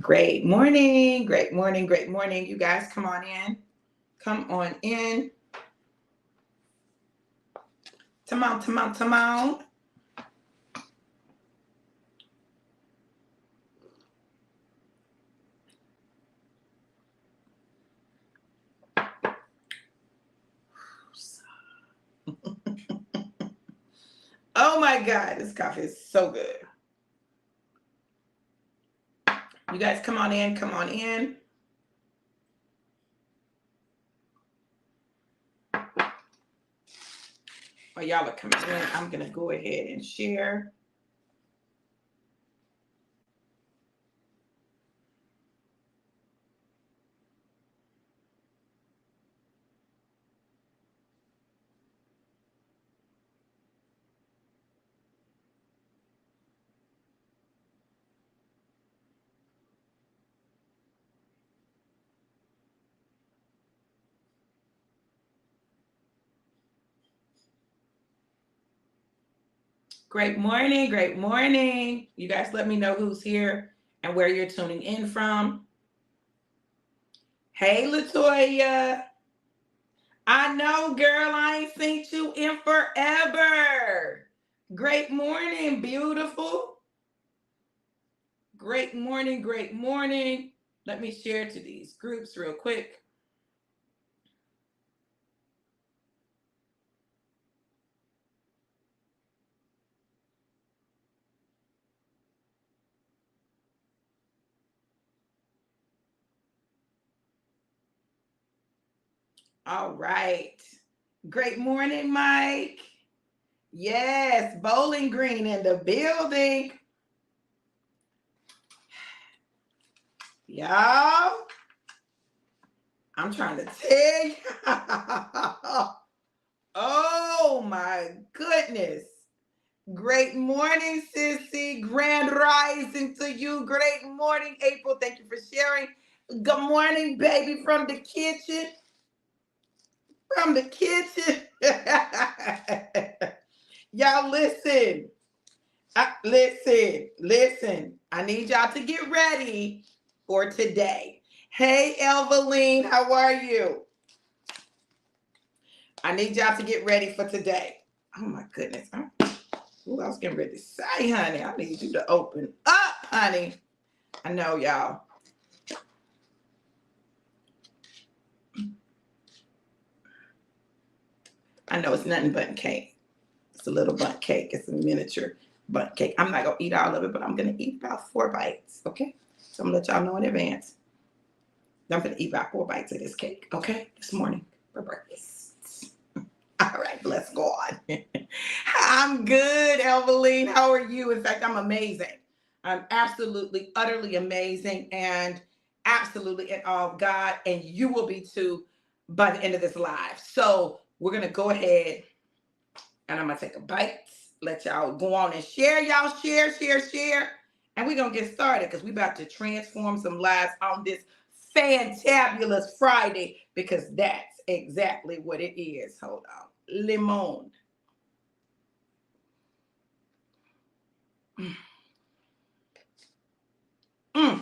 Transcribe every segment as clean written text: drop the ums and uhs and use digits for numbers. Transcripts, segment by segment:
Great morning, great morning, great morning. You guys come on in. Come on in. Come on, come on, come on. Oh my God, this coffee is so good. You guys come on in, come on in. While y'all are coming in, I'm going to go ahead and share. Great morning, great morning. You guys let me know who's here and where you're tuning in from. Hey, Latoya. I know, girl, I ain't seen you in forever. Great morning, beautiful. Great morning, great morning. Let me share to these groups real quick. All right. Great morning, Mike. Yes, Bowling Green in the building. Y'all, I'm trying to tell you. Oh my goodness. Great morning, Sissy. Grand rising to you. Great morning, April. Thank you for sharing. Good morning, baby, from the kitchen. From the kitchen. Y'all listen. Listen. I need y'all to get ready for today. Hey, Elvaline, how are you? I need y'all to get ready for today. Oh my goodness. Ooh, I was getting ready to say, honey, I need you to open up, honey. I know, y'all. I know it's nothing but cake. It's a little bundt cake. It's a miniature bundt cake. I'm not going to eat all of it, but I'm going to eat about 4 bites, okay? So I'm going to let y'all know in advance. I'm going to eat about 4 bites of this cake, okay? This morning for breakfast. All right, bless God. I'm good, Elvaline. How are you? In fact, I'm amazing. I'm absolutely, utterly amazing and absolutely in awe of God. And you will be too by the end of this live. So we're going to go ahead and I'm going to take a bite. Let y'all go on and share. Y'all share. And we're going to get started because we're about to transform some lives on this fantabulous Friday because that's exactly what it is. Hold on. Limon. Mm.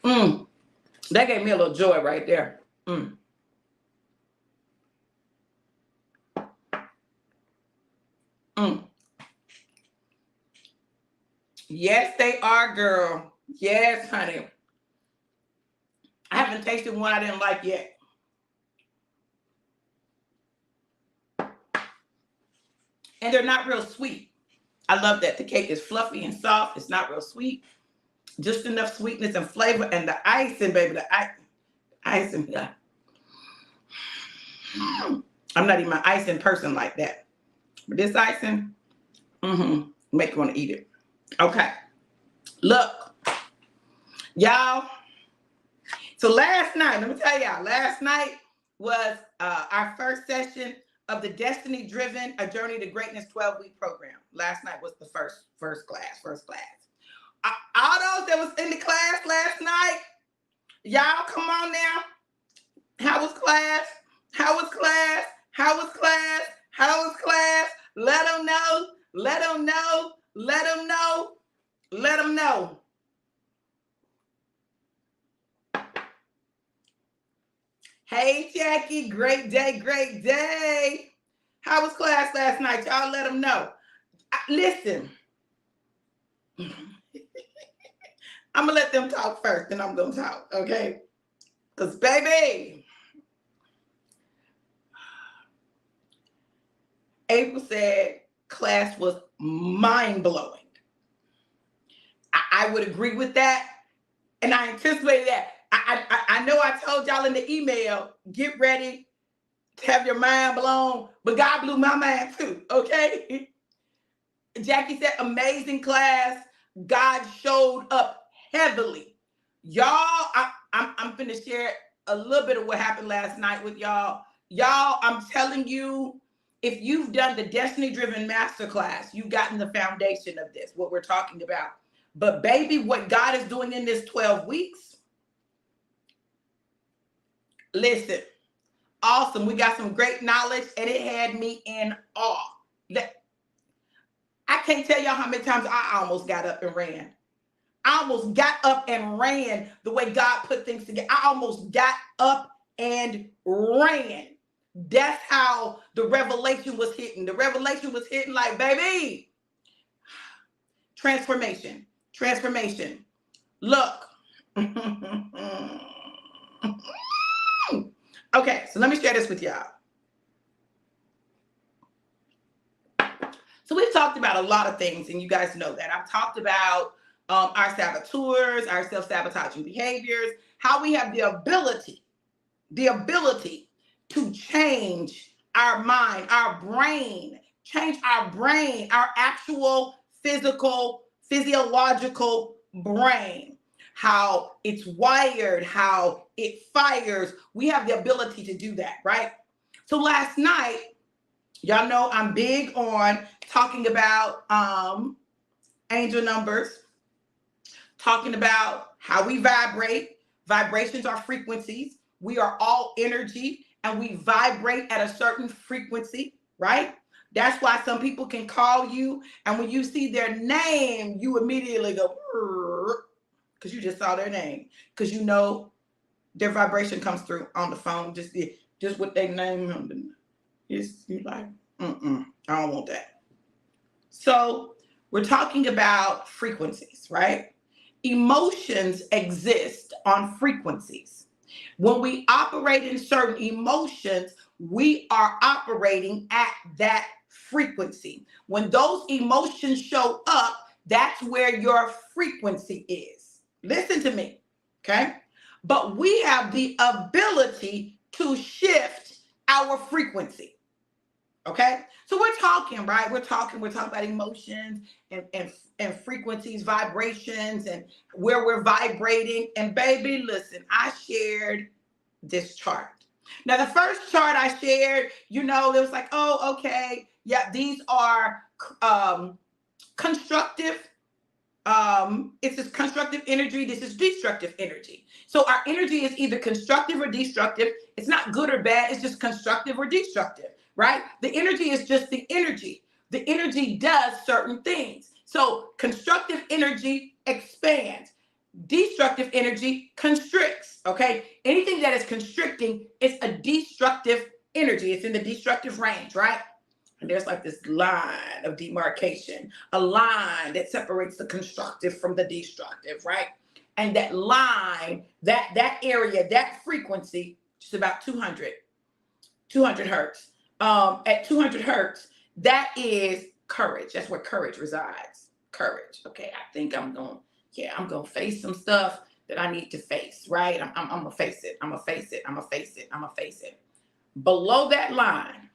Mm. That gave me a little joy right there. Mm. Mm. Yes, they are, girl. Yes, honey. I haven't tasted one I didn't like yet. And they're not real sweet. I love that. The cake is fluffy and soft. It's not real sweet. Just enough sweetness and flavor. And the icing, baby, the icing. Yeah. I'm not even an icing person like that. But this icing, make you want to eat it. Okay. Look, y'all. So last night, let me tell y'all, last night was our first session of the Destiny Driven, A Journey to Greatness 12-week program. Last night was the first class. All those that was in the class last night, y'all come on now. How was class? How was class? How was class? How was class? Let them know. Let them know. Let them know. Let them know. Hey, Jackie. Great day. Great day. How was class last night? Y'all let them know. Listen. I'm going to let them talk first, then I'm going to talk, okay? Because, baby, April said class was mind-blowing. I would agree with that, and I anticipated that. I know I told y'all in the email, get ready to have your mind blown, but God blew my mind too, okay? Jackie said, amazing class. God showed up heavily. Y'all, I'm finna share a little bit of what happened last night with y'all. Y'all, I'm telling you, if you've done the Destiny Driven Masterclass, you've gotten the foundation of this, what we're talking about. But baby, what God is doing in this 12 weeks, listen, awesome. We got some great knowledge, and it had me in awe. I can't tell y'all how many times I almost got up and ran. I almost got up and ran the way God put things together. I almost got up and ran. That's how the revelation was hitting. The revelation was hitting like, baby, transformation, transformation. Look. Okay, so let me share this with y'all. So we've talked about a lot of things, and you guys know that. I've talked about our saboteurs, our self-sabotaging behaviors, how we have the ability to change our mind, our brain, change our brain, our actual physiological brain, how it's wired, how it fires. We have the ability to do that, right? So last night, y'all know I'm big on talking about angel numbers, talking about how we vibrate. Vibrations are frequencies. We are all energy, and we vibrate at a certain frequency, right? That's why some people can call you, and when you see their name, you immediately go, because you just saw their name, because you know their vibration comes through on the phone, just with their name. You're like, I don't want that. So we're talking about frequencies, right? Emotions exist on frequencies. When we operate in certain emotions, we are operating at that frequency. When those emotions show up, that's where your frequency is. Listen to me, okay? But we have the ability to shift our frequency. Okay, so we're talking, right? We're talking about emotions and frequencies, vibrations, and where we're vibrating. And baby, listen, I shared this chart. Now, the first chart I shared, it was like, oh, okay, yeah, these are constructive. It's this constructive energy. This is destructive energy. So our energy is either constructive or destructive. It's not good or bad. It's just constructive or destructive, right? The energy is just the energy. The energy does certain things. So constructive energy expands. Destructive energy constricts, okay? Anything that is constricting is a destructive energy. It's in the destructive range, right? And there's like this line of demarcation, a line that separates the constructive from the destructive, right? And that line, that area, that frequency, which is about 200 hertz. At 200 hertz, that is courage. That's where courage resides. Courage. Okay, I think I'm going to face some stuff that I need to face, right? I'm going to face it. I'm going to face it. I'm going to face it. I'm going to face it. Below that line,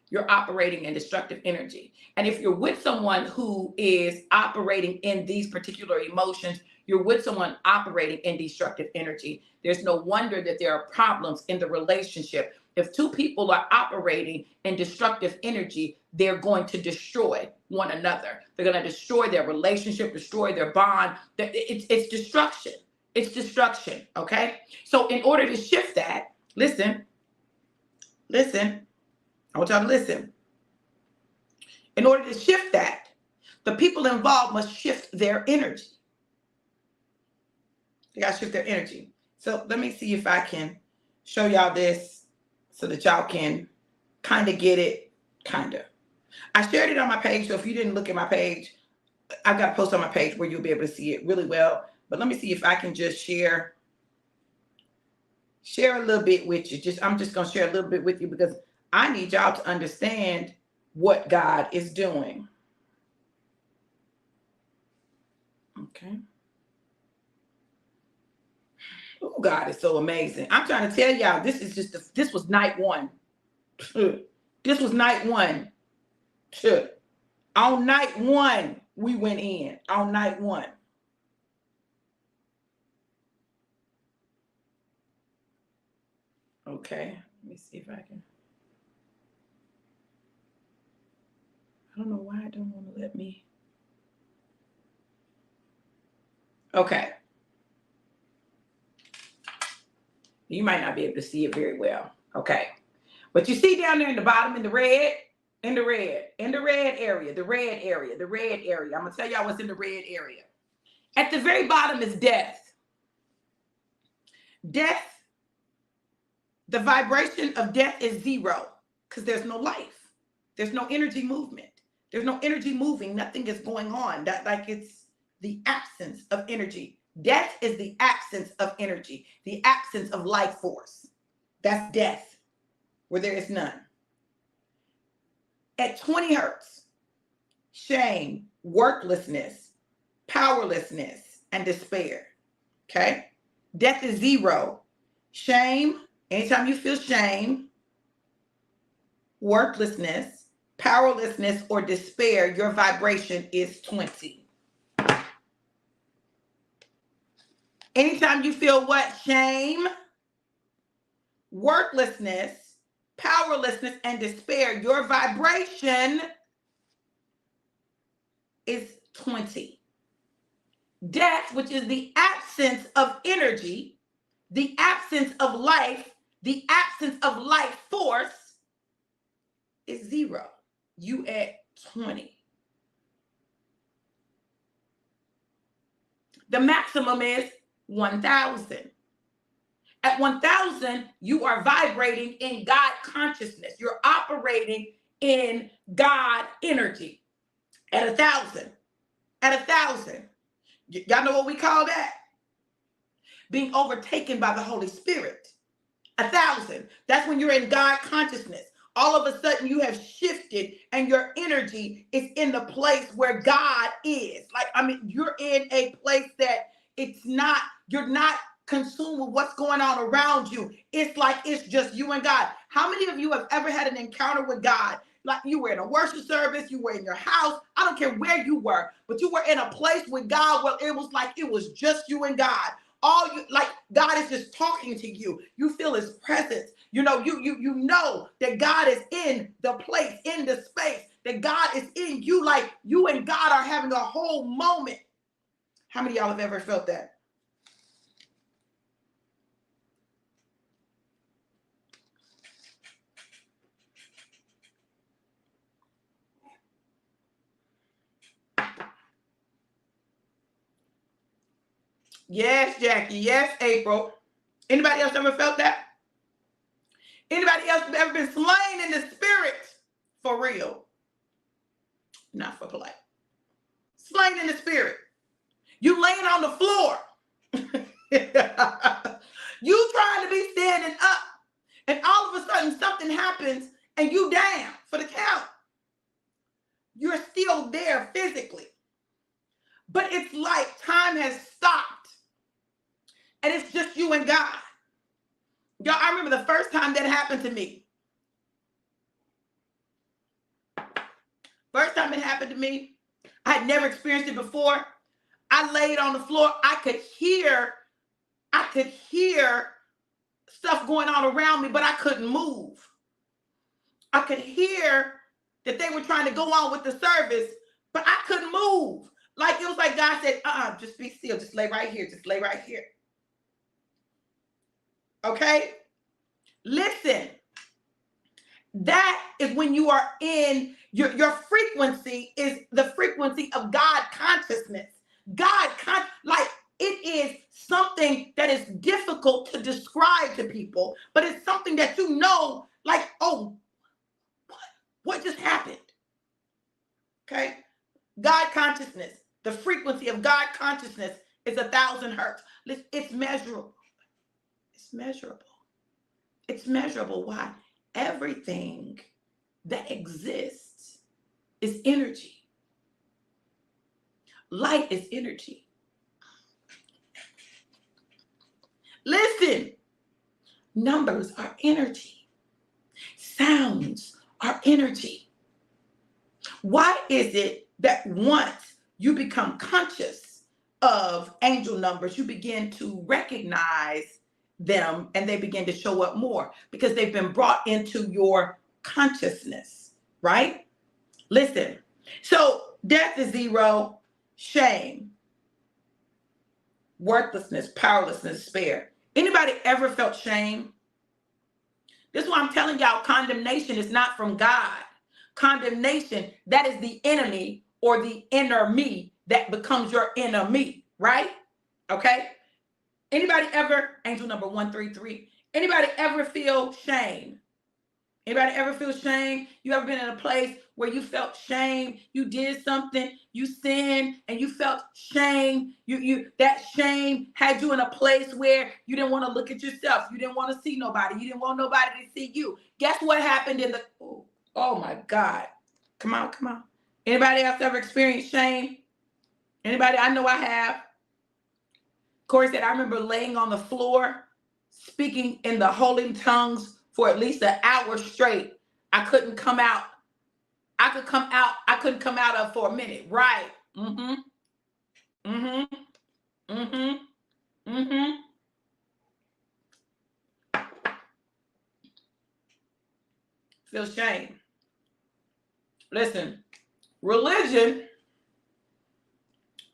you're operating in destructive energy. And if you're with someone who is operating in these particular emotions, you're with someone operating in destructive energy. There's no wonder that there are problems in the relationship. If two people are operating in destructive energy, they're going to destroy one another. They're going to destroy their relationship, destroy their bond. It's destruction. It's destruction, okay? So in order to shift that, listen, I want y'all to listen. In order to shift that, The people involved must shift their energy. They got to shift their energy. So let me see if I can show y'all this so that y'all can kind of get it, kind of. I shared it on my page, so if you didn't look at my page, I've got a post on my page where you'll be able to see it really well. But let me see if I can just share a little bit with you. I'm just going to share a little bit with you because I need y'all to understand what God is doing. Okay. Oh, God is so amazing. I'm trying to tell y'all, this was night one. This was night one. On night one, we went in. On night one. Okay. Let me see if I can. I don't know why I don't want to let me. Okay. You might not be able to see it very well. Okay. But you see down there in the bottom in the red area, the red area. I'm going to tell y'all what's in the red area. At the very bottom is death. Death, the vibration of death is 0 because there's no life. There's no energy movement. There's no energy moving. Nothing is going on. It's the absence of energy. Death is the absence of energy, the absence of life force. That's death, where there is none. At 20 hertz, shame, worthlessness, powerlessness, and despair. Okay? Death is 0. Shame, anytime you feel shame, worthlessness, powerlessness, or despair, your vibration is 20. Anytime you feel what? Shame, worthlessness, powerlessness, and despair, your vibration is 20. Death, which is the absence of energy, the absence of life, the absence of life force, is 0. You at 20. The maximum is 1,000. At 1,000, you are vibrating in God consciousness. You're operating in God energy. At 1,000. At 1,000. Y'all know what we call that? Being overtaken by the Holy Spirit. 1,000. That's when you're in God consciousness. All of a sudden you have shifted and your energy is in the place where God is. You're in a place that you're not consumed with what's going on around you. It's like it's just you and God. How many of you have ever had an encounter with God? Like you were in a worship service, you were in your house. I don't care where you were, but you were in a place with God where it was like it was just you and God. God is just talking to you. You feel his presence. You know that God is in the place, in the space, that God is in you. Like you and God are having a whole moment. How many of y'all have ever felt that? Yes, Jackie. Yes, April. Anybody else ever felt that? Anybody else ever been slain in the spirit? For real. Not for polite. Slain in the spirit. You laying on the floor. You trying to be standing up. And all of a sudden something happens and you down for the count. You're still there physically. But it's like time has stopped. And it's just you and God. Y'all, I remember the first time that happened to me. First time it happened to me, I had never experienced it before. I laid on the floor. I could hear stuff going on around me, but I couldn't move. I could hear that they were trying to go on with the service, but I couldn't move. Like it was like God said, just be still. Just lay right here. Just lay right here. Okay? Listen. That is when you are in Your frequency is the frequency of God consciousness. Like it is something that is difficult to describe to people, but it's something that you know, like, oh, what just happened? Okay. God consciousness, the frequency of God consciousness is 1,000 hertz. It's measurable. It's measurable. It's measurable. Why? Everything that exists is energy. Light is energy. Listen, numbers are energy. Sounds are energy. Why is it that once you become conscious of angel numbers, you begin to recognize them and they begin to show up more? Because they've been brought into your consciousness, right? Listen, so death is 0, shame, worthlessness, powerlessness, despair. Anybody ever felt shame? This is why I'm telling y'all, condemnation is not from God. Condemnation, that is the enemy or the inner me that becomes your enemy, right? Okay? Anybody ever, angel number 133, anybody ever feel shame? Anybody ever feel shame? You ever been in a place where you felt shame? You did something, you sinned, and you felt shame. That shame had you in a place where you didn't want to look at yourself. You didn't want to see nobody. You didn't want nobody to see you. Guess what happened in the, oh my God. Come on, come on. Anybody else ever experienced shame? Anybody? I know I have. Corey said, I remember laying on the floor, speaking in the holy tongues for at least an hour straight. I couldn't come out. I couldn't come out of for a minute. Right. Mm-hmm. Mm-hmm. Mm-hmm. Mm-hmm. Feel shame. Listen, religion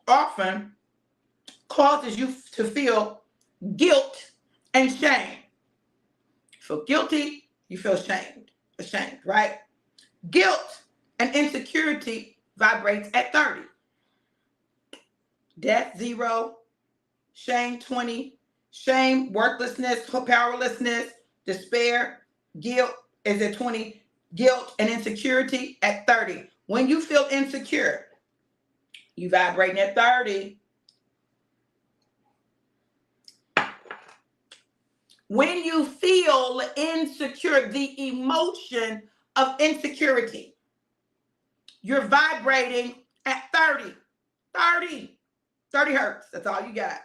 often causes you to feel guilt and shame. You feel guilty, you feel ashamed, right? Guilt and insecurity vibrates at 30. Death, 0. Shame, 20. Shame, worthlessness, powerlessness, despair, guilt is at 20. Guilt and insecurity at 30. When you feel insecure, you vibrating at 30. When you feel insecure, the emotion of insecurity, you're vibrating at 30. 30 hertz. That's all you got.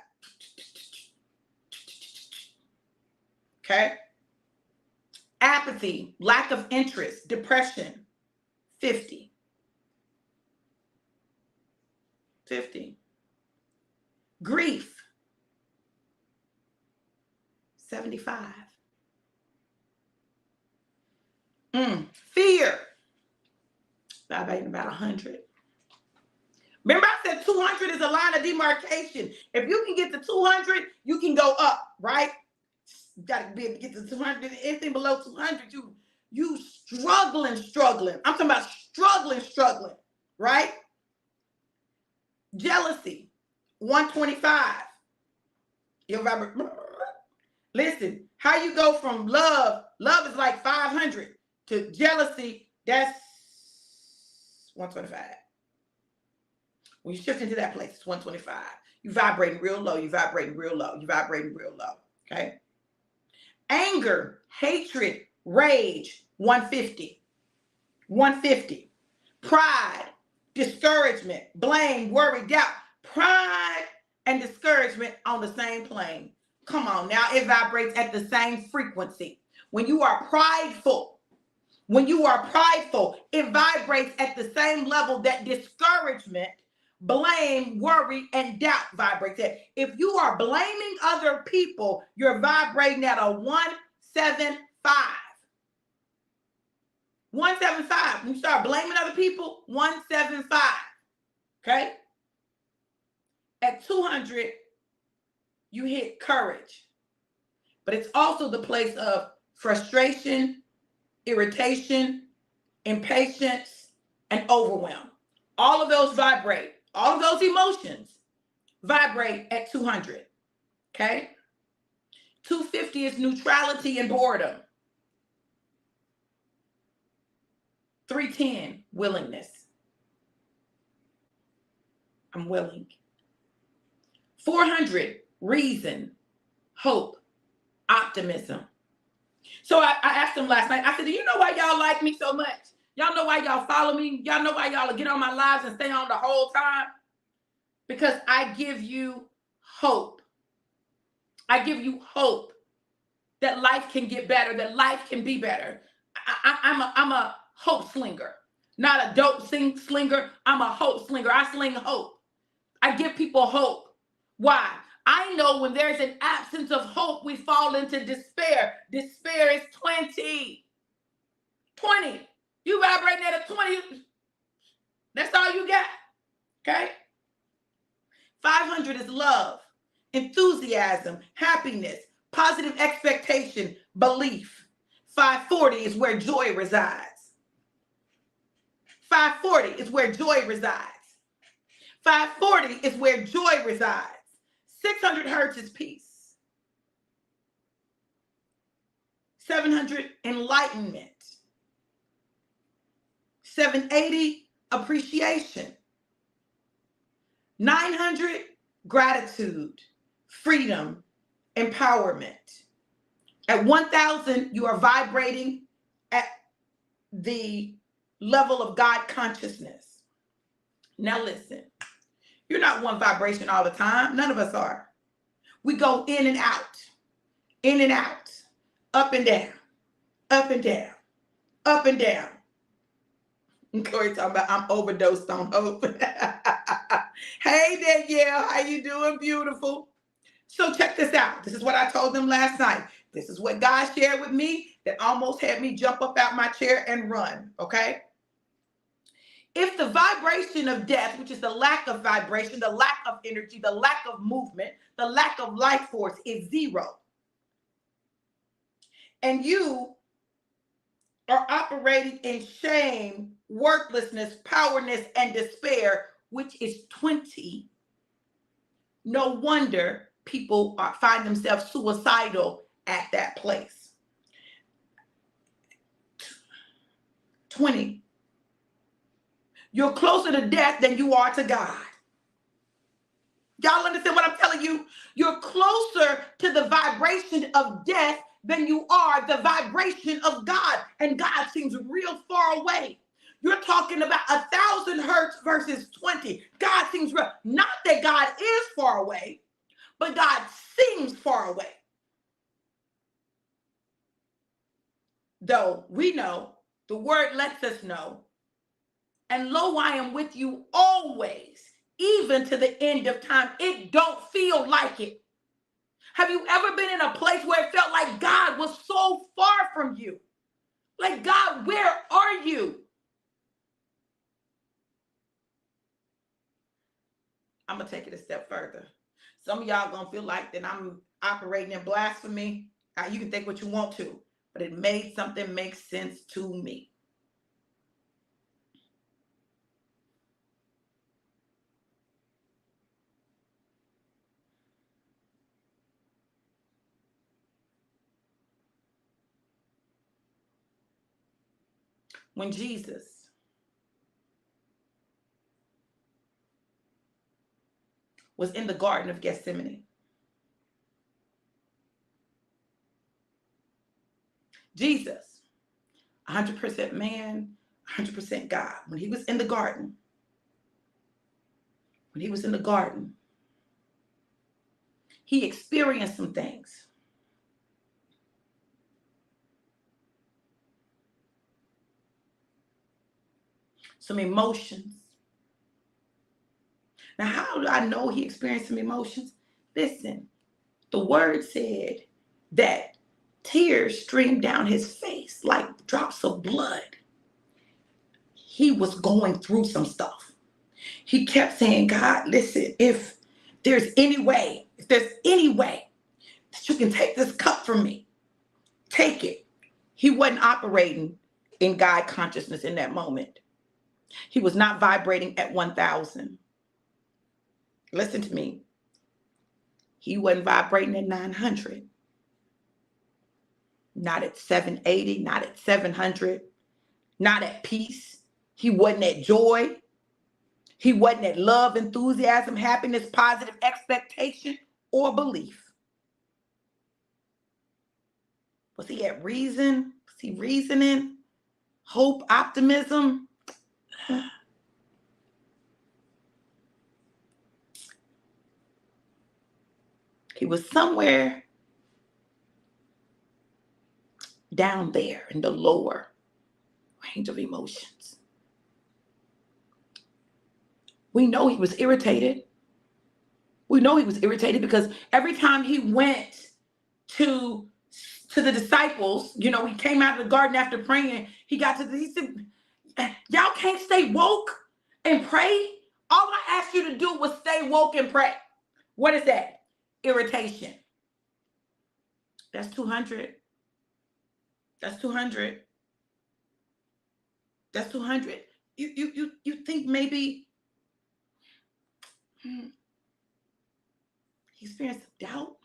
Okay. Apathy, lack of interest, depression, 50. 50. Grief, 75. Fear, vibrating about 100. Remember I said 200 is a line of demarcation. If you can get to 200, you can go up, right? You got to be able to get to 200. Anything below 200, you struggling. I'm talking about struggling, right? Jealousy, 125. You'll vibrate. Listen, how you go from love is like 500, to jealousy, that's 125. When you shift into that place, it's 125. You vibrating real low, okay? Anger, hatred, rage, 150. 150. Pride, discouragement, blame, worry, doubt. Pride and discouragement on the same plane. Come on now, it vibrates at the same frequency. When you are prideful, it vibrates at the same level that discouragement, blame, worry, and doubt vibrates at. If you are blaming other people, you're vibrating at a 175. 175. When you start blaming other people, 175. Okay? At 200, you hit courage. But it's also the place of frustration, irritation, impatience, and overwhelm. All of those vibrate. All of those emotions vibrate at 200. Okay? 250 is neutrality and boredom. 310, willingness. I'm willing. 400, reason, hope, optimism. So I asked them last night, I said, do you know why y'all like me so much? Y'all know why y'all follow me? Y'all know why y'all get on my lives and stay on the whole time? Because I give you hope. I give you hope that life can get better, that life can be better. I'm a hope slinger, not a dope slinger. I'm a hope slinger. I sling hope. I give people hope. Why? I know when there's an absence of hope, we fall into despair. Despair is 20. 20. You vibrating at a 20. That's all you got. Okay? 500 is love, enthusiasm, happiness, positive expectation, belief. 540 is where joy resides. 540 is where joy resides. 540 is where joy resides. 600 hertz is peace. 700, enlightenment. 780, appreciation. 900, gratitude, freedom, empowerment. At 1,000, you are vibrating at the level of God consciousness. Now listen, you're not one vibration all the time. None of us are. We go in and out, up and down, up and down, up and down. And Corey talking about I'm overdosed on hope. Hey Danielle, how you doing? Beautiful. So check this out. This is what I told them last night. This is what God shared with me that almost had me jump up out my chair and run, okay? If the vibration of death, which is the lack of vibration, the lack of energy, the lack of movement, the lack of life force is 0, and you are operating in shame, worthlessness, powerlessness, and despair, which is 20, no wonder people find themselves suicidal at that place. 20. You're closer to death than you are to God. Y'all understand what I'm telling you? You're closer to the vibration of death than you are the vibration of God. And God seems real far away. You're talking about 1,000 hertz versus 20. God seems real. Not that God is far away, but God seems far away. Though we know, the word lets us know, and lo, I am with you always, even to the end of time. It don't feel like it. Have you ever been in a place where it felt like God was so far from you? Like, God, where are you? I'm going to take it a step further. Some of y'all going to feel like that I'm operating in blasphemy. You can think what you want to, but it made something make sense to me. When Jesus was in the Garden of Gethsemane, Jesus, 100% man, 100% God, when he was in the garden, he experienced some things. Some emotions. Now, how do I know he experienced some emotions? Listen, the word said that tears streamed down his face like drops of blood. He was going through some stuff. He kept saying, God, listen, if there's any way that you can take this cup from me, take it. He wasn't operating in God consciousness in that moment. He was not vibrating at 1,000. Listen to me. He wasn't vibrating at 900. Not at 780, not at 700, not at peace. He wasn't at joy. He wasn't at love, enthusiasm, happiness, positive expectation, or belief. Was he at reason? Was he reasoning? Hope, optimism? He was somewhere down there in the lower range of emotions. We know he was irritated. We know he was irritated because every time he went to the disciples, he came out of the garden after praying. He said, y'all can't stay woke and pray. All I asked you to do was stay woke and pray. What is that? Irritation. That's 200. That's 200. That's 200. You think maybe he experienced doubt?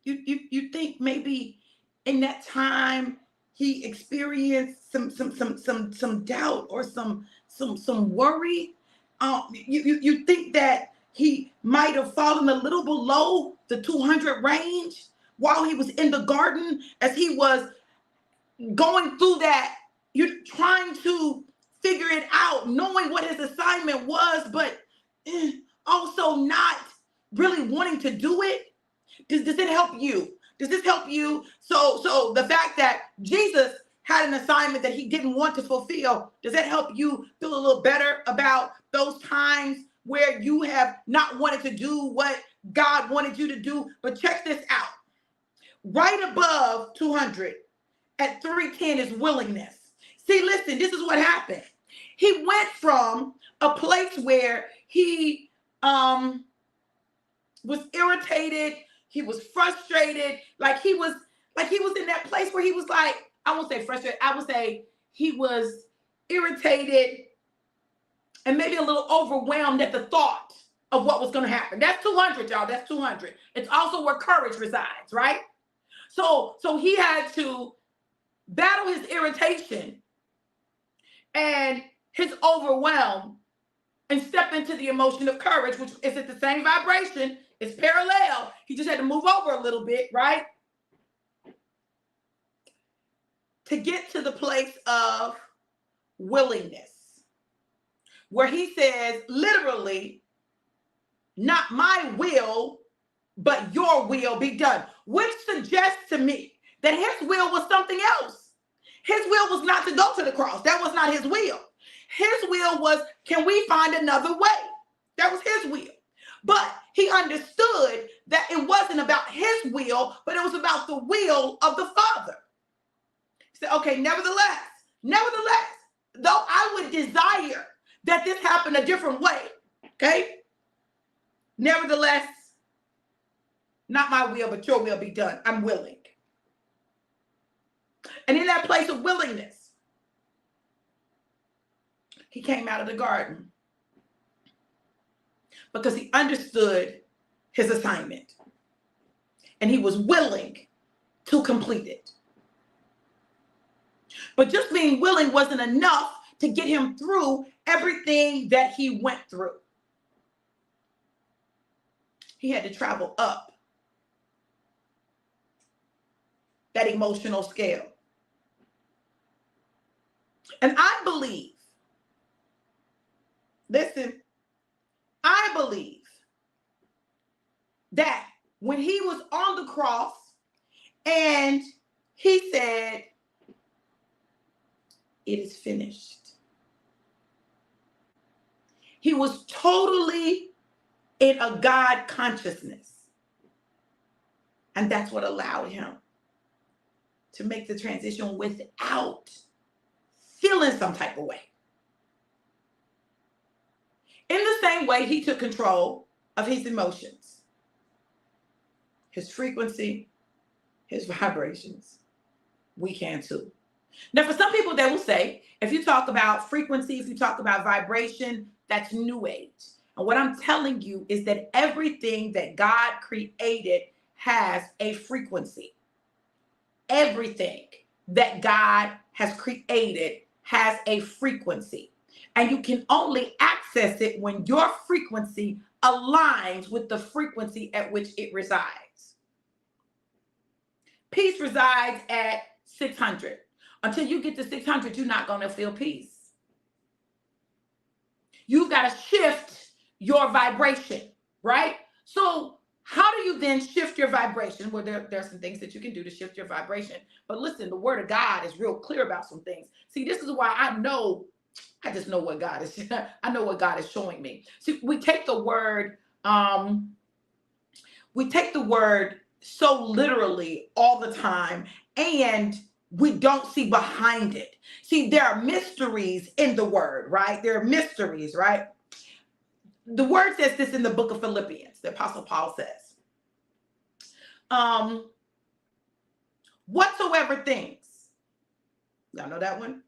You think maybe in that time he experienced some doubt or some worry? You think that he might have fallen a little below the 200 range while he was in the garden as he was going through that, you're trying to figure it out, knowing what his assignment was, but also not really wanting to do it? Does it help you? Does this help you? So the fact that Jesus had an assignment that he didn't want to fulfill, does that help you feel a little better about those times where you have not wanted to do what God wanted you to do? But check this out. Right above 200 at 310 is willingness. See, listen, this is what happened. He went from a place where he was irritated, he was frustrated, like he was in that place where he was like, I won't say frustrated, I would say he was irritated and maybe a little overwhelmed at the thought of what was going to happen. That's 200, y'all. That's 200. It's also where courage resides, right? So he had to battle his irritation and his overwhelm and step into the emotion of courage, which is at the same vibration. It's parallel. He just had to move over a little bit, right? To get to the place of willingness, where he says, literally, not my will, but your will be done, which suggests to me that his will was something else. His will was not to go to the cross. That was not his will. His will was, can we find another way? That was his will. But he understood that it wasn't about his will, but it was about the will of the Father. He said, okay, nevertheless, though I would desire that this happen a different way, okay? Nevertheless, not my will, but your will be done. I'm willing. And in that place of willingness, he came out of the garden because he understood his assignment and he was willing to complete it. But just being willing wasn't enough to get him through everything that he went through. He had to travel up that emotional scale. And I believe, listen, I believe that when he was on the cross and he said, it is finished, he was totally in a God consciousness. And that's what allowed him to make the transition without feeling some type of way. In the same way, he took control of his emotions, his frequency, his vibrations. We can too. Now, for some people, they will say, if you talk about frequency, if you talk about vibration, that's new age. And what I'm telling you is that everything that God created has a frequency. Everything that God has created has a frequency. And you can only access it when your frequency aligns with the frequency at which it resides. Peace resides at 600. Until you get to 600, you're not going to feel peace. You've got to shift your vibration, right? So how do you then shift your vibration? Well, there's some things that you can do to shift your vibration. But listen, the word of God is real clear about some things. See, this is why I just know what God is. I know what God is showing me. See, we take the word so literally all the time, and we don't see behind it. See, there are mysteries in the word, right? There are mysteries, right? The word says this in the book of Philippians, the Apostle Paul says, whatsoever things, y'all know that one?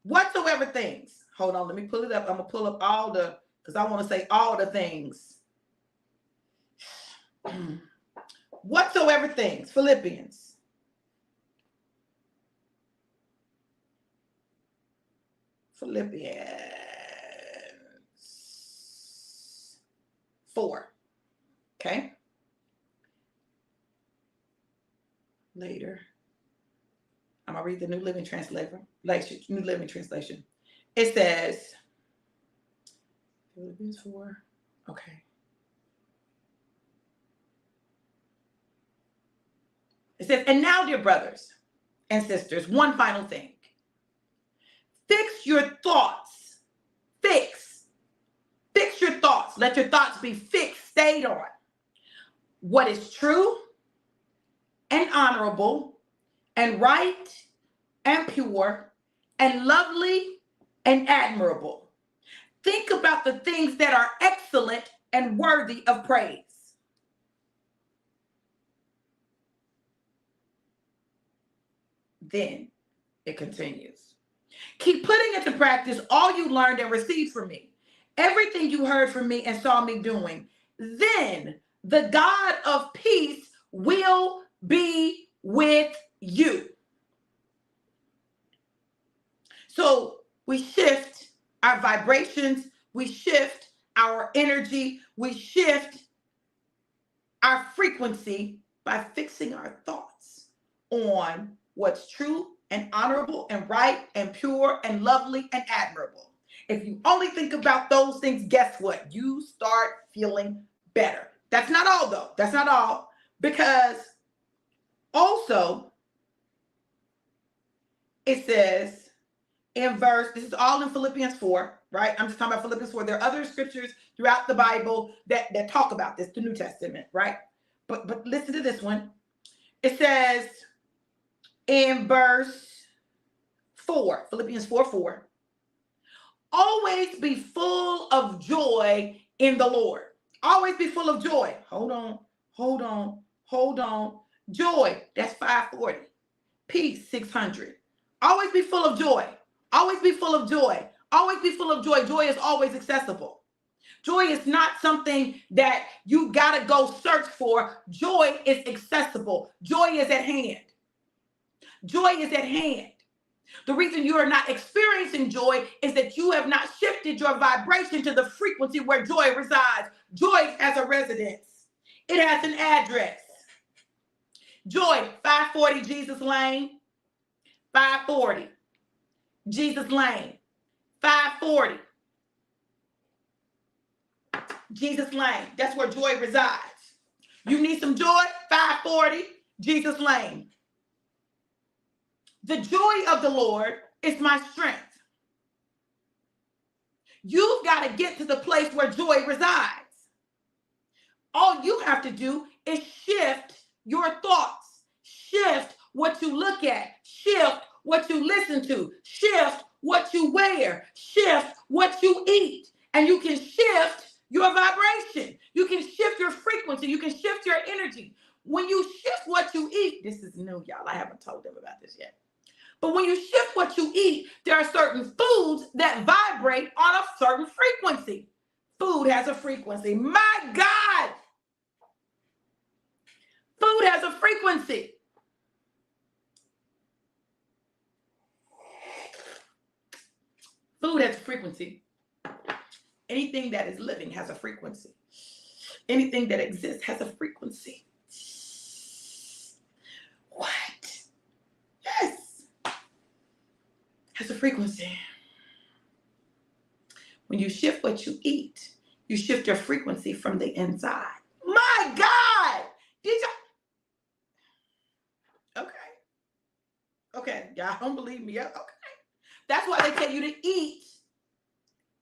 Whatsoever things, hold on, let me pull it up. I'm going to pull up because I want to say all the things. Whatsoever things, Philippians. Philippians 4. Okay. Later. I'm going to read the New Living Translation. New Living Translation. It says, Philippians 4. Okay. It says, and now, dear brothers and sisters, one final thing. Fix your thoughts. Fix your thoughts. Let your thoughts be fixed, stayed on what is true and honorable and right and pure and lovely and admirable. Think about the things that are excellent and worthy of praise. Then it continues. Keep putting into practice all you learned and received from me, everything you heard from me and saw me doing. Then the God of peace will be with you. So we shift our vibrations, we shift our energy, we shift our frequency by fixing our thoughts on what's true and honorable and right and pure and lovely and admirable. If you only think about those things, guess what? You start feeling better. That's not all, though. That's not all. Because also, it says in this is all in Philippians 4, right? I'm just talking about Philippians 4. There are other scriptures throughout the Bible that talk about this, the New Testament, right? But listen to this one. It says in verse 4, Philippians 4:4, always be full of joy in the Lord. Always be full of joy. Hold on. Joy, that's 540. Peace, 600. Always be full of joy. Always be full of joy. Always be full of joy. Joy is always accessible. Joy is not something that you got to go search for. Joy is accessible. Joy is at hand. Joy is at hand. The reason you are not experiencing joy is that you have not shifted your vibration to the frequency where joy resides. Joy has a residence. It has an address. Joy, 540 Jesus Lane. 540 Jesus Lane. 540 Jesus Lane. That's where joy resides. You need some joy? 540 Jesus Lane. The joy of the Lord is my strength. You've got to get to the place where joy resides. All you have to do is shift your thoughts. Shift what you look at. Shift what you listen to. Shift what you wear. Shift what you eat. And you can shift your vibration. You can shift your frequency. You can shift your energy. When you shift what you eat, this is new, y'all. I haven't told them about this yet. But when you shift what you eat, there are certain foods that vibrate on a certain frequency. Food has a frequency. My God! Food has a frequency. Food has a frequency. Anything that is living has a frequency. Anything that exists has a frequency. What? Yes. Has a frequency. When you shift what you eat, you shift your frequency from the inside. My God! Did you? Okay. Y'all don't believe me. Okay. That's why they tell you to eat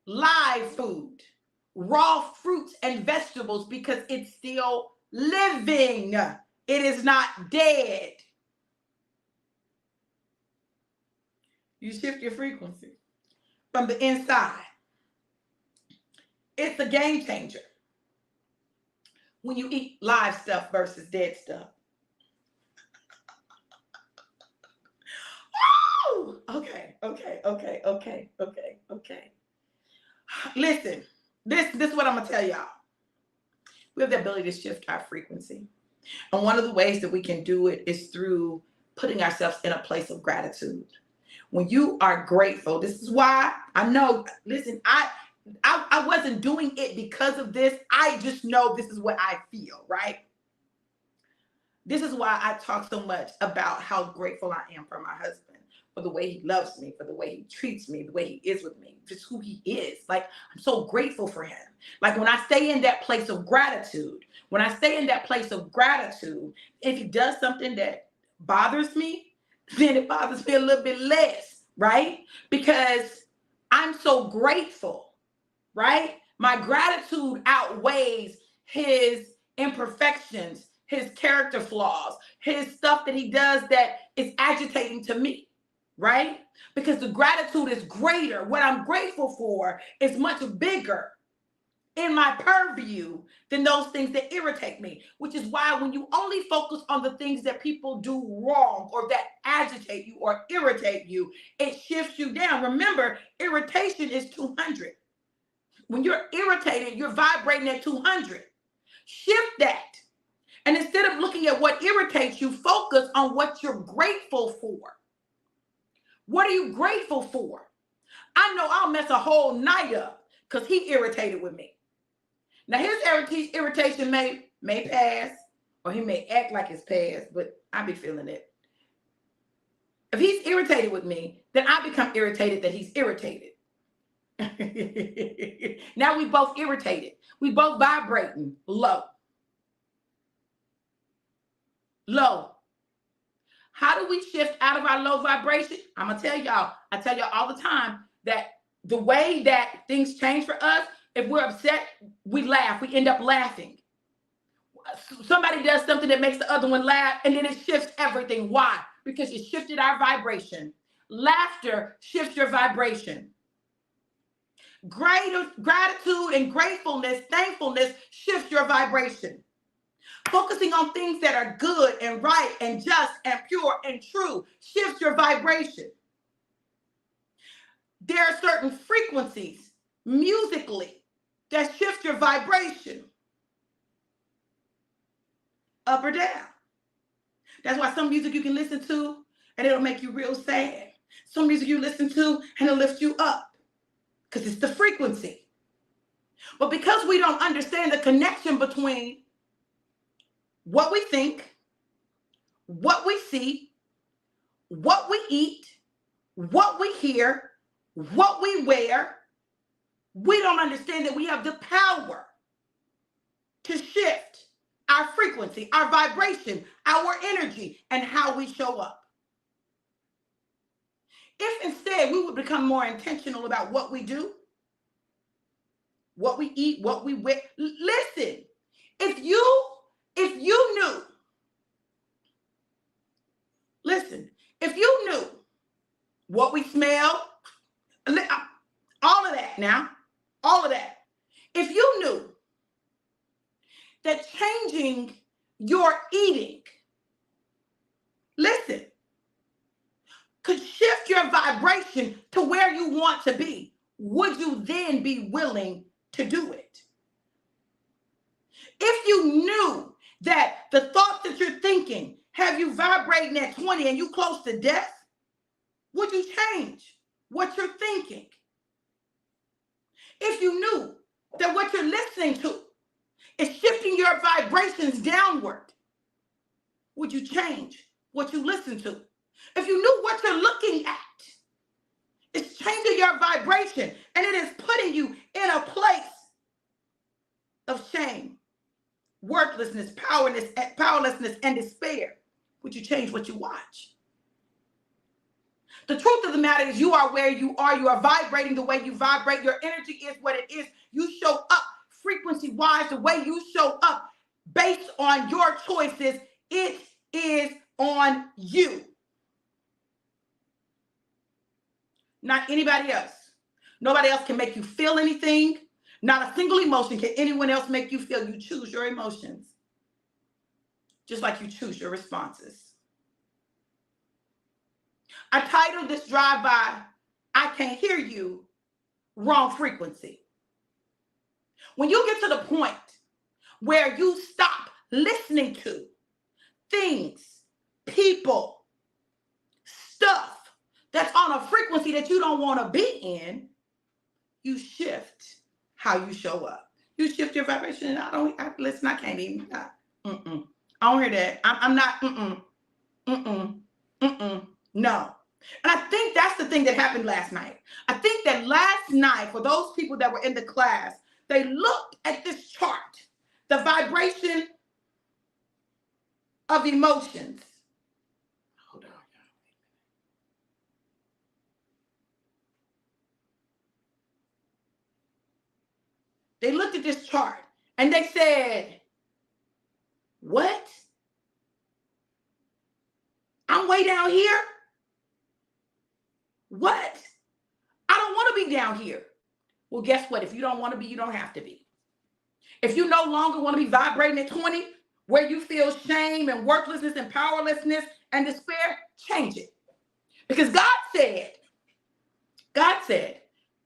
live food, raw fruits and vegetables, because it's still living. It is not dead. You shift your frequency from the inside. It's a game changer when you eat live stuff versus dead stuff. Woo! Okay. Listen, this is what I'm gonna tell y'all. We have the ability to shift our frequency. And one of the ways that we can do it is through putting ourselves in a place of gratitude. When you are grateful, this is why I know, listen, I wasn't doing it because of this. I just know this is what I feel, right? This is why I talk so much about how grateful I am for my husband, for the way he loves me, for the way he treats me, the way he is with me, just who he is. Like, I'm so grateful for him. Like, when I stay in that place of gratitude, if he does something that bothers me, then it bothers me a little bit less, right? Because I'm so grateful, right? My gratitude outweighs his imperfections, his character flaws, his stuff that he does that is agitating to me, right? Because the gratitude is greater. What I'm grateful for is much bigger in my purview than those things that irritate me, which is why when you only focus on the things that people do wrong or that agitate you or irritate you, it shifts you down. Remember, irritation is 200. When you're irritated, you're vibrating at 200. Shift that. And instead of looking at what irritates you, focus on what you're grateful for. What are you grateful for? I know I'll mess a whole night up because he irritated with me. Now, his irritation may pass, or he may act like it's past, but I be feeling it. If he's irritated with me, then I become irritated that he's irritated. Now we both irritated. We both vibrating low. Low. How do we shift out of our low vibration? I'm going to tell y'all. I tell y'all all the time that the way that things change for us, if we're upset, we laugh. We end up laughing. Somebody does something that makes the other one laugh, and then it shifts everything. Why? Because it shifted our vibration. Laughter shifts your vibration. Gratitude and gratefulness, thankfulness shifts your vibration. Focusing on things that are good and right and just and pure and true shifts your vibration. There are certain frequencies musically that shift your vibration up or down. That's why some music you can listen to and it'll make you real sad. Some music you listen to and it'll lift you up because it's the frequency. But because we don't understand the connection between what we think, what we see, what we eat, what we hear, what we wear, we don't understand that we have the power to shift our frequency, our vibration, our energy, and how we show up. If instead we would become more intentional about what we do, what we eat, what we wear. Listen, if you knew, listen, if you knew what we smell, all of that now, all of that. If you knew that changing your eating, listen, could shift your vibration to where you want to be, would you then be willing to do it? If you knew that the thoughts that you're thinking have you vibrating at 20 and you close to death, would you change what you're thinking? If you knew that what you're listening to is shifting your vibrations downward, would you change what you listen to? If you knew what you're looking at is changing your vibration and it is putting you in a place of shame, worthlessness, powerlessness, and despair, would you change what you watch? The truth of the matter is you are where you are. You are vibrating the way you vibrate. Your energy is what it is. You show up frequency-wise the way you show up based on your choices. It is on you. Not anybody else. Nobody else can make you feel anything. Not a single emotion can anyone else make you feel. You choose your emotions, just like you choose your responses. I titled this drive-by, I Can't Hear You, Wrong Frequency. When you get to the point where you stop listening to things, people, stuff that's on a frequency that you don't want to be in, you shift how you show up. You shift your vibration. Listen, I can't even. I don't hear that. I'm not. No. And I think that's the thing that happened last night. I think that last night, for those people that were in the class, they looked at this chart, the vibration of emotions. Hold on. They looked at this chart and they said, what? I'm way down here? What? I don't want to be down here. Well, guess what? If you don't want to be, you don't have to be. If you no longer want to be vibrating at 20, where you feel shame and worthlessness and powerlessness and despair, change it. Because God said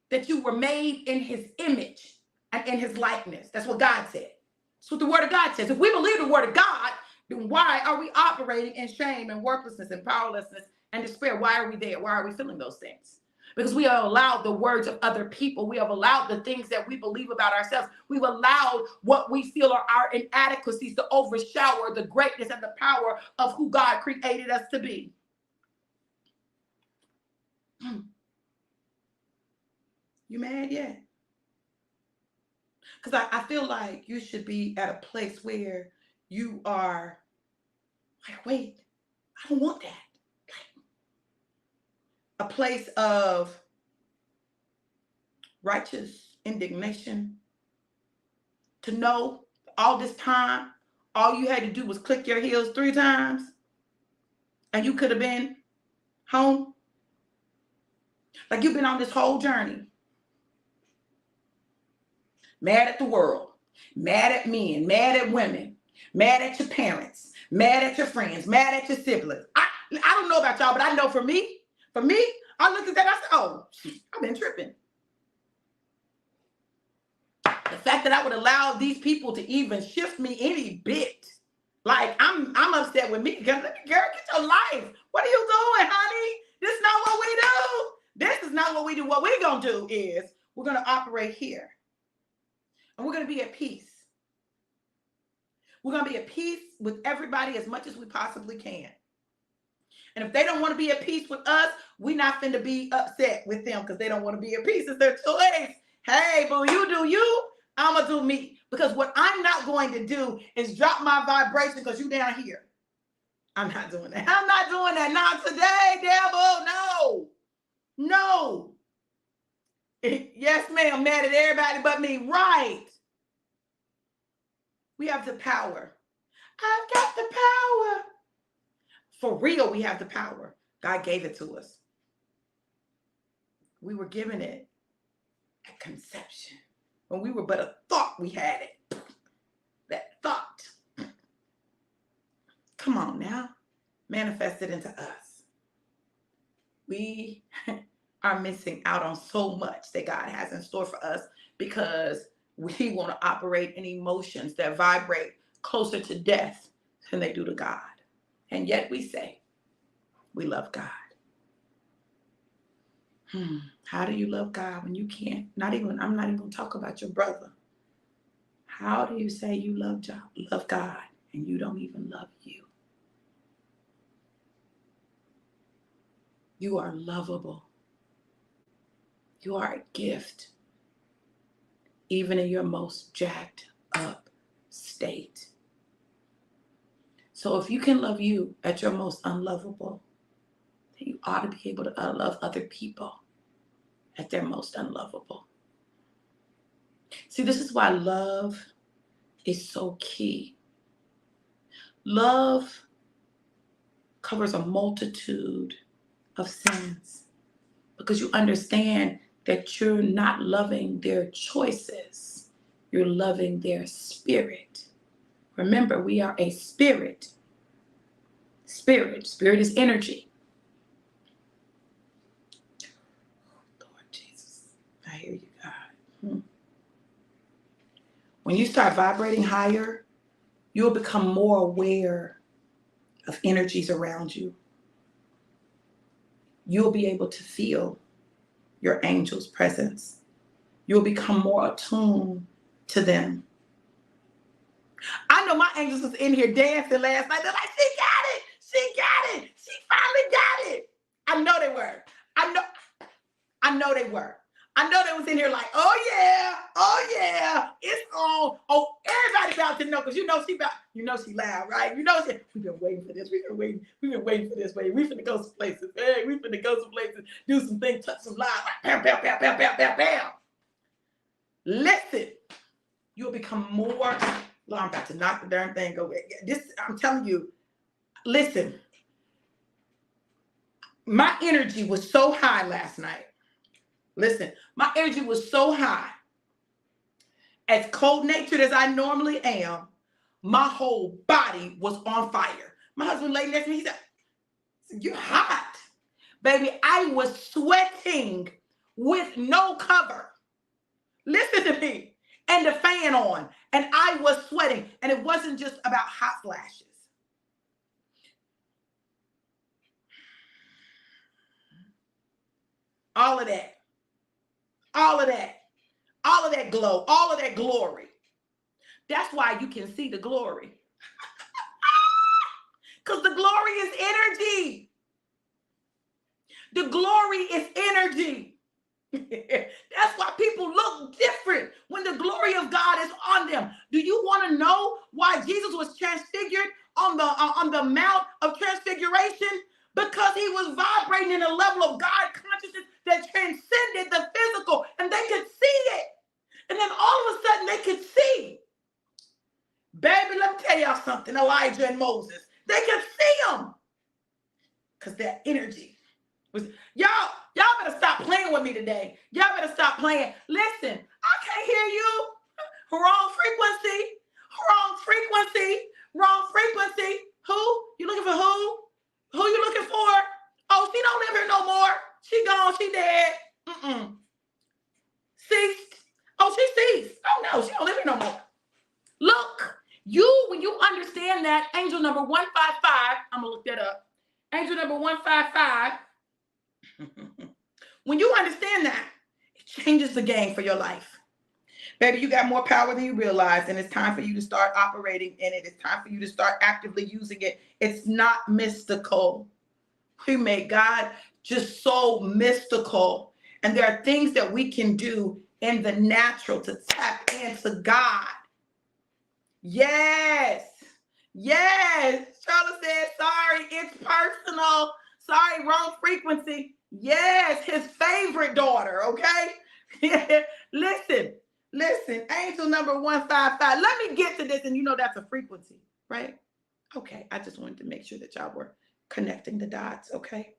that you were made in his image and in his likeness. That's what God said. That's what the word of God says. If we believe the word of God, then why are we operating in shame and worthlessness and powerlessness and despair? Why are we there? Why are we feeling those things? Because we have allowed the words of other people. We have allowed the things that we believe about ourselves. We've allowed what we feel are our inadequacies to overshadow the greatness and the power of who God created us to be. You mad yet? Because I feel like you should be at a place where you are like, wait, I don't want that. A place of righteous indignation, to know all this time, all you had to do was click your heels 3 times and you could have been home. Like you've been on this whole journey. Mad at the world, mad at men, mad at women, mad at your parents, mad at your friends, mad at your siblings. I don't know about y'all, but I know for me, I looked at that, I said, oh, I've been tripping. The fact that I would allow these people to even shift me any bit, like I'm upset with me. Girl, get your life. What are you doing, honey? This is not what we do. This is not what we do. What we're gonna do is we're gonna operate here, and we're gonna be at peace. We're gonna be at peace with everybody as much as we possibly can. And if they don't want to be at peace with us, we're not finna be upset with them because they don't want to be at peace. It's their choice. Hey, boo, you do you. I'm going to do me. Because what I'm not going to do is drop my vibration because you down here. I'm not doing that. I'm not doing that. Not today, devil. No. Yes, ma'am. Mad at everybody but me. Right. We have the power. I've got the power. For real, we have the power. God gave it to us. We were given it at conception. When we were but a thought, we had it. That thought. Come on now. Manifest it into us. we are missing out on so much that God has in store for us because we want to operate in emotions that vibrate closer to death than they do to God. And yet we say we love God. How do you love God when you can't? I'm not even going to talk about your brother. How do you say you love God and you don't even love you? You are lovable. You are a gift, even in your most jacked up state. So if you can love you at your most unlovable, then you ought to be able to love other people at their most unlovable. See, this is why love is so key. Love covers a multitude of sins because you understand that you're not loving their choices. You're loving their spirit. Remember, we are a spirit. Spirit is energy. Lord Jesus, I hear you, God. When you start vibrating higher, you'll become more aware of energies around you. You'll be able to feel your angel's presence. You'll become more attuned to them. I know my angels was in here dancing last night. They're like, she got it. She got it. She finally got it. I know they were. I know they were. I know they was in here like, oh yeah, it's on. Oh, everybody about to know because she loud, right? We've been waiting for this. We've been waiting for this. Baby. We finna go some places. Hey, we finna go some places, do some things, touch some lives. Bam, bam, bam, bam, bam, bam, bam. Listen, you'll become more. Lord, I'm about to knock the darn thing away. I'm telling you, listen. My energy was so high last night. Listen, my energy was so high. As cold-natured as I normally am, my whole body was on fire. My husband laid next to me. He said, you're hot. Baby, I was sweating with no cover. Listen to me. And the fan on. And I was sweating. And it wasn't just about hot flashes. All of that. All of that. All of that glow. All of that glory. That's why you can see the glory. Because the glory is energy. The glory is energy. That's why people look different when the glory of God is on them. Do you want to know why Jesus was transfigured on the Mount of Transfiguration? Because he was vibrating in a level of God consciousness that transcended the physical, and they could see it. And then all of a sudden they could see. Baby, let me tell y'all something. Elijah and Moses, they could see them because that energy was. Y'all better stop playing with me today. Y'all better stop playing. Listen, I can't hear you. Wrong frequency. Wrong frequency. Wrong frequency. Who? You looking for who? Who you looking for? Oh, she don't live here no more. She gone. She dead. Ceased. Oh, she ceased. Oh no, she don't live here no more. Look, when you understand that, angel number 155, I'm gonna look that up. Angel number 155. When you understand that, it changes the game for your life. Baby, you got more power than you realize, and it's time for you to start operating in it. It's time for you to start actively using it. It's not mystical. We made God just so mystical. And there are things that we can do in the natural to tap into God. Yes. Charlotte said, sorry, it's personal. Sorry, wrong frequency. Yes, his favorite daughter, okay? Listen, angel number 155. Let me get to this, and you know that's a frequency, right? Okay, I just wanted to make sure that y'all were connecting the dots, okay?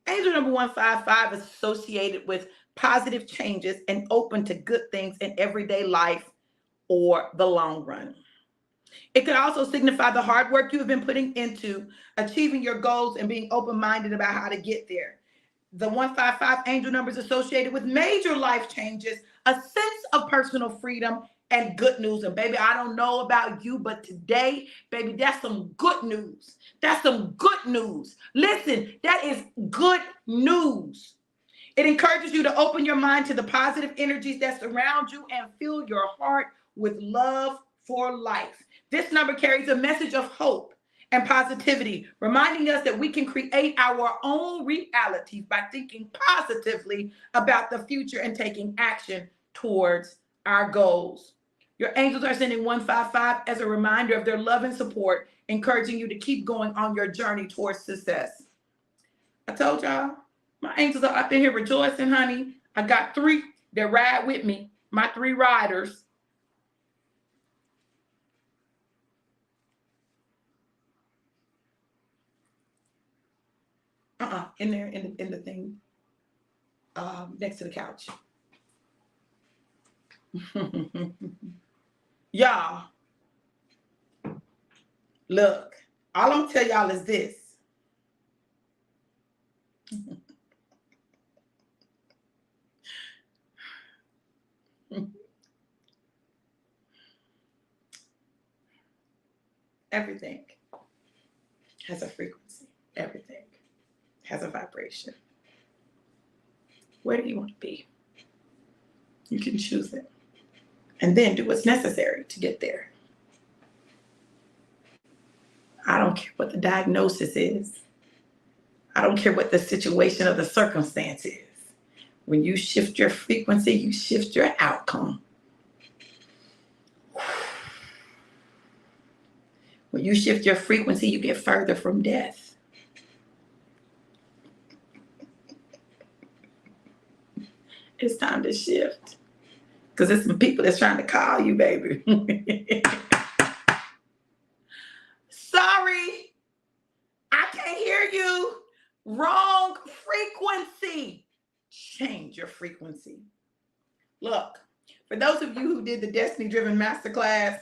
Angel number 155 is associated with positive changes and open to good things in everyday life or the long run. It could also signify the hard work you have been putting into achieving your goals and being open-minded about how to get there. The 155 angel number is associated with major life changes, a sense of personal freedom, and good news. And baby, I don't know about you, but today, baby, that's some good news. That's some good news. Listen, that is good news. It encourages you to open your mind to the positive energies that surround you and fill your heart with love for life. This number carries a message of hope and positivity, reminding us that we can create our own realities by thinking positively about the future and taking action towards our goals. Your angels are sending 155 as a reminder of their love and support, encouraging you to keep going on your journey towards success. I told y'all, my angels are up in here rejoicing, honey. I got 3 that ride with me, my 3 riders. In there, in the thing, next to the couch. Y'all, look, all I'm gonna tell y'all is this. Everything has a frequency. Everything has a vibration. Where do you want to be? You can choose it. And then do what's necessary to get there. I don't care what the diagnosis is. I don't care what the situation or the circumstance is. When you shift your frequency, you shift your outcome. When you shift your frequency, you get further from death. It's time to shift. Because there's some people that's trying to call you, baby. Sorry, I can't hear you. Wrong frequency. Change your frequency. Look, for those of you who did the Destiny Driven Masterclass,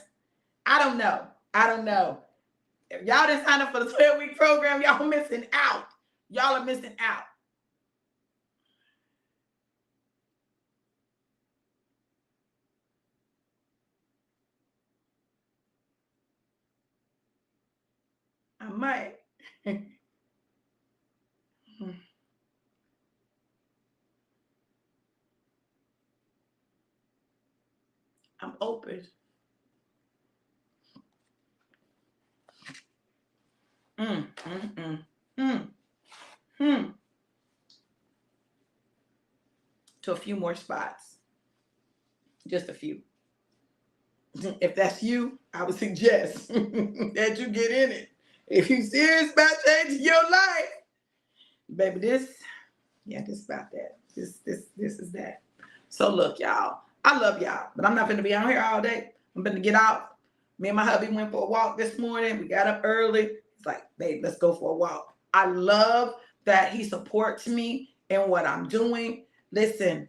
I don't know. If y'all didn't sign up for the 12-week program, y'all missing out. Y'all are missing out. I might. I'm open. To a few more spots. Just a few. If that's you, I would suggest that you get in it. If you're serious about changing your life, baby, this is about that. This is that. So look, y'all, I love y'all, but I'm not going to be out here all day. I'm going to get out. Me and my hubby went for a walk this morning. We got up early. It's like, babe, let's go for a walk. I love that he supports me in what I'm doing. Listen.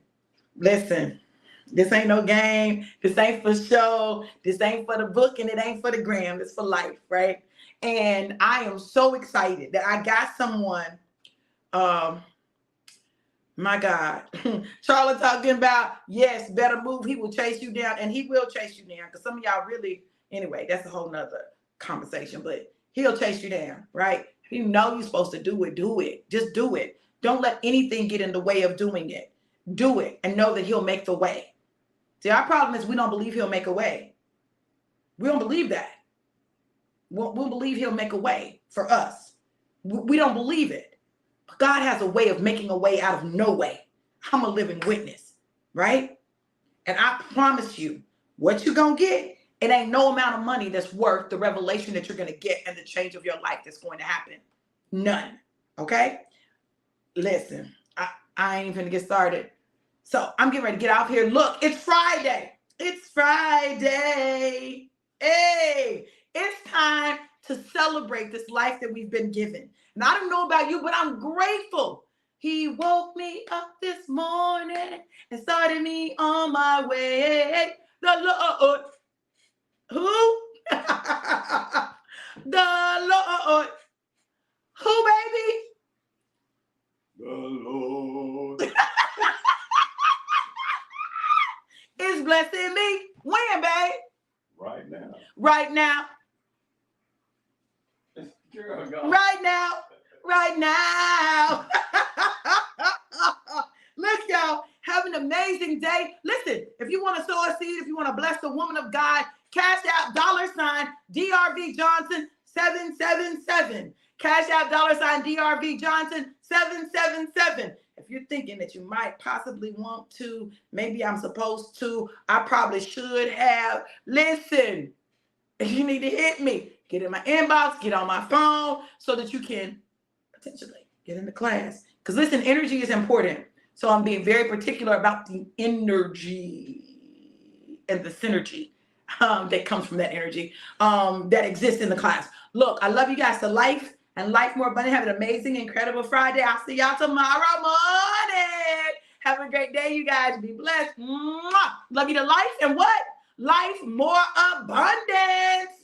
This ain't no game. This ain't for show. This ain't for the book, and it ain't for the gram. It's for life, right? And I am so excited that I got someone. My God, Charlotte talking about, yes, better move. He will chase you down, and he will chase you down. Because some of y'all really, anyway, that's a whole nother conversation. But he'll chase you down, right? If you know you're supposed to do it, do it. Just do it. Don't let anything get in the way of doing it. Do it and know that he'll make the way. See, our problem is we don't believe he'll make a way. We don't believe that. We'll believe he'll make a way for us. We don't believe it. But God has a way of making a way out of no way. I'm a living witness, right? And I promise you, what you're going to get, it ain't no amount of money that's worth the revelation that you're going to get and the change of your life that's going to happen. None. Okay? Listen, I ain't even going to get started. So I'm getting ready to get out here. Look, it's Friday. It's Friday. Hey, it's time to celebrate this life that we've been given. And I don't know about you, but I'm grateful. He woke me up this morning and started me on my way. The Lord Who? The Lord. Who, baby? The Lord is blessing me. When, babe? right now. Right now. Girl, go. Right now. Right now. Look, y'all, have an amazing day. Listen, if you want to sow a seed, if you want to bless the woman of God, cash out $DRV Johnson 777. Cash out $DRV Johnson 777. If you're thinking that you might possibly want to, maybe I'm supposed to, I probably should have. Listen, if you need to hit me, get in my inbox, get on my phone so that you can potentially get into class. Because listen, energy is important. So I'm being very particular about the energy and the synergy that comes from that energy that exists in the class. Look, I love you guys to life and life more abundant. Have an amazing, incredible Friday. I'll see y'all tomorrow morning. Have a great day, you guys. Be blessed. Mwah. Love you to life and what? Life more abundance.